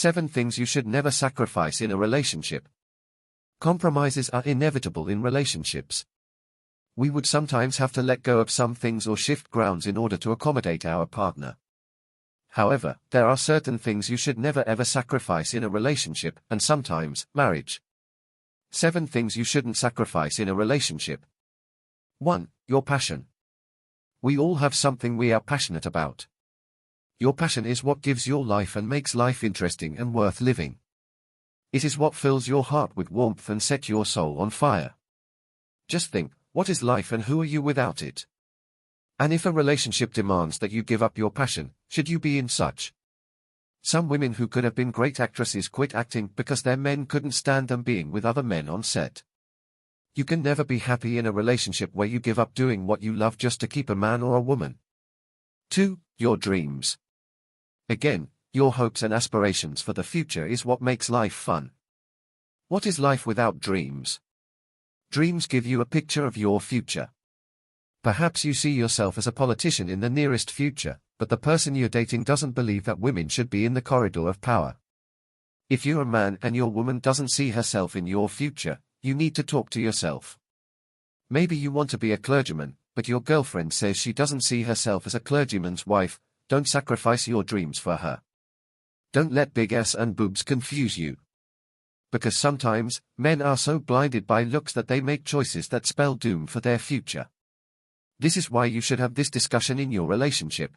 7 things you should never sacrifice in a relationship. Compromises are inevitable in relationships. We would sometimes have to let go of some things or shift grounds in order to accommodate our partner. However, there are certain things you should never ever sacrifice in a relationship, and sometimes, marriage. 7 things you shouldn't sacrifice in a relationship. 1. Your passion. We all have something we are passionate about. Your passion is what gives your life and makes life interesting and worth living. It is what fills your heart with warmth and sets your soul on fire. Just think, what is life and who are you without it? And if a relationship demands that you give up your passion, should you be in such? Some women who could have been great actresses quit acting because their men couldn't stand them being with other men on set. You can never be happy in a relationship where you give up doing what you love just to keep a man or a woman. 2. Your dreams. Again, your hopes and aspirations for the future is what makes life fun. What is life without dreams? Dreams give you a picture of your future. Perhaps you see yourself as a politician in the nearest future, but the person you're dating doesn't believe that women should be in the corridor of power. If you're a man and your woman doesn't see herself in your future, you need to talk to yourself. Maybe you want to be a clergyman, but your girlfriend says she doesn't see herself as a clergyman's wife. Don't sacrifice your dreams for her. Don't let big ass and boobs confuse you. Because sometimes, men are so blinded by looks that they make choices that spell doom for their future. This is why you should have this discussion in your relationship.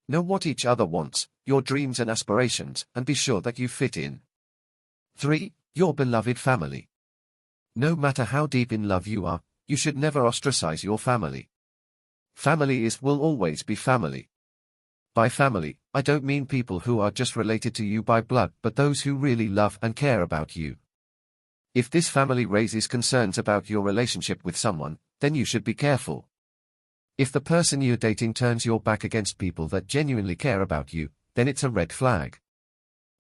Know what each other wants, your dreams and aspirations, and be sure that you fit in. 3. Your beloved family. No matter how deep in love you are, you should never ostracize your family. Family will always be family. By family, I don't mean people who are just related to you by blood, but those who really love and care about you. If this family raises concerns about your relationship with someone, then you should be careful. If the person you're dating turns your back against people that genuinely care about you, then it's a red flag.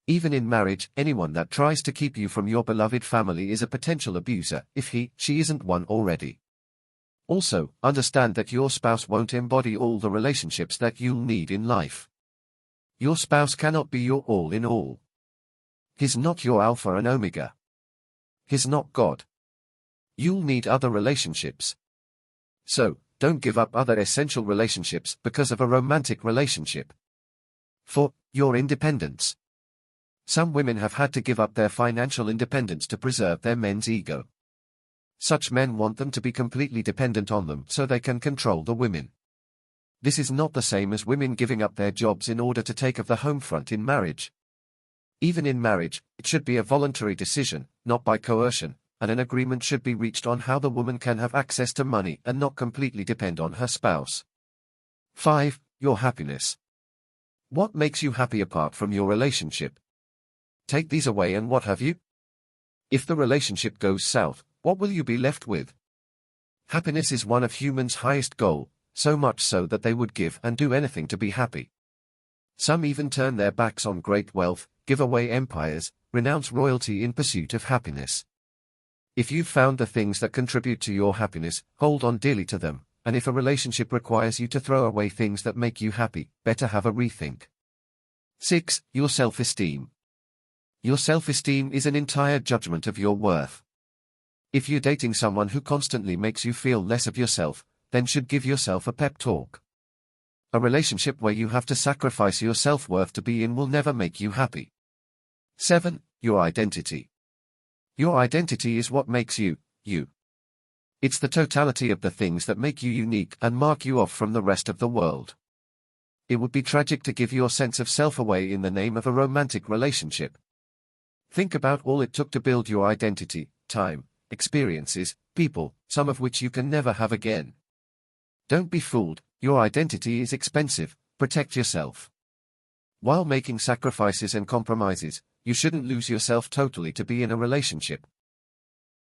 Even in marriage, anyone that tries to keep you from your beloved family is a potential abuser, if she isn't one already. Also, understand that your spouse won't embody all the relationships that you'll need in life. Your spouse cannot be your all in all. He's not your alpha and omega. He's not God. You'll need other relationships. So, don't give up other essential relationships because of a romantic relationship. 4. Your independence. Some women have had to give up their financial independence to preserve their men's ego. Such men want them to be completely dependent on them so they can control the women. This is not the same as women giving up their jobs in order to take of the home front in marriage. Even in marriage, it should be a voluntary decision, not by coercion, and an agreement should be reached on how the woman can have access to money and not completely depend on her spouse. 5. Your happiness. What makes you happy apart from your relationship? Take these away and what have you? If the relationship goes south, what will you be left with? Happiness is one of humans' highest goal, so much so that they would give and do anything to be happy. Some even turn their backs on great wealth, give away empires, renounce royalty in pursuit of happiness. If you've found the things that contribute to your happiness, hold on dearly to them, and if a relationship requires you to throw away things that make you happy, better have a rethink. 6. Your self-esteem. Your self-esteem is an entire judgment of your worth. If you're dating someone who constantly makes you feel less of yourself, then should give yourself a pep talk. A relationship where you have to sacrifice your self-worth to be in will never make you happy. 7. Your identity. Your identity is what makes you, you. It's the totality of the things that make you unique and mark you off from the rest of the world. It would be tragic to give your sense of self away in the name of a romantic relationship. Think about all it took to build your identity, time, experiences, people, some of which you can never have again. Don't be fooled, your identity is expensive, protect yourself. While making sacrifices and compromises, you shouldn't lose yourself totally to be in a relationship.